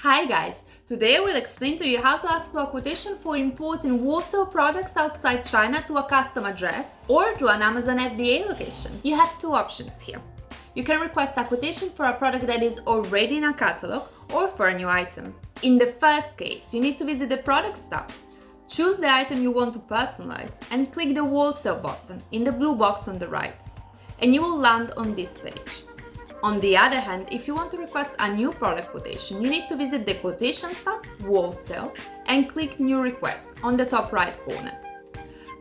Hi guys, today I will explain to you how to ask for a quotation for importing wholesale products outside China to a custom address or to an Amazon FBA location. You have two options here. You can request a quotation for a product that is already in a catalog or for a new item. In the first case, you need to visit the Products tab. Choose the item you want to personalize and click the Wholesale button in the blue box on the right, and you will land on this page. On the other hand, if you want to request a new product quotation, you need to visit the Quotations tab, Wholesale, and click New Request on the top right corner.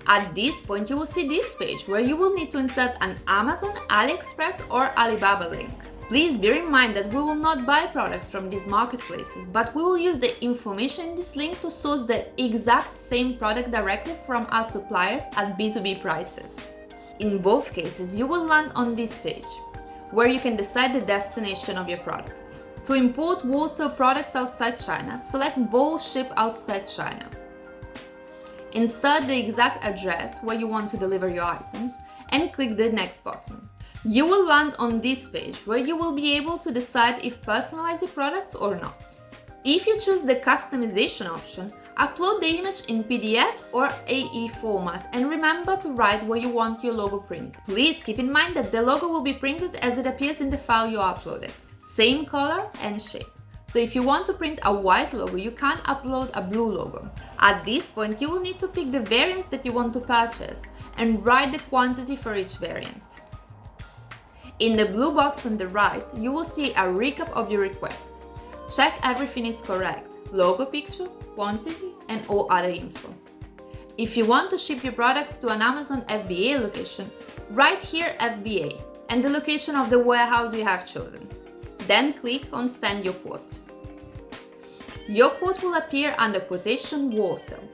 At this point, you will see this page where you will need to insert an Amazon, AliExpress or Alibaba link. Please bear in mind that we will not buy products from these marketplaces, but we will use the information in this link to source the exact same product directly from our suppliers at B2B prices. In both cases, you will land on this page, where you can decide the destination of your products. To import wholesale products outside China, select Both Ship Outside China. Insert the exact address where you want to deliver your items and click the Next button. You will land on this page where you will be able to decide if personalize your products or not. If you choose the customization option, upload the image in PDF or AE format and remember to write where you want your logo printed. Please keep in mind that the logo will be printed as it appears in the file you uploaded, same color and shape. So if you want to print a white logo, you can't upload a blue logo. At this point, you will need to pick the variants that you want to purchase and write the quantity for each variant. In the blue box on the right, you will see a recap of your request. Check everything is correct, logo picture, quantity, and all other info. If you want to ship your products to an Amazon FBA location, write here FBA and the location of the warehouse you have chosen. Then click on Send Your Quote. Your quote will appear under Quotation Wholesale.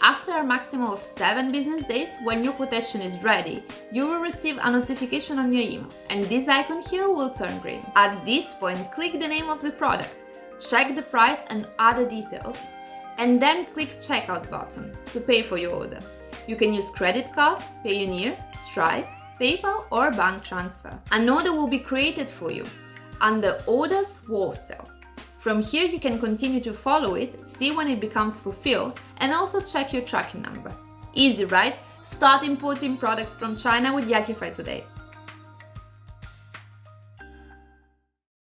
After a maximum of 7 business days, when your quotation is ready, you will receive a notification on your email, and this icon here will turn green. At this point, click the name of the product, check the price and other details, and then click Checkout button to pay for your order. You can use credit card, Payoneer, Stripe, PayPal or bank transfer. An order will be created for you under Orders Wholesale. From here you can continue to follow it, see when it becomes fulfilled, and also check your tracking number. Easy, right? Start importing products from China with Yakify today.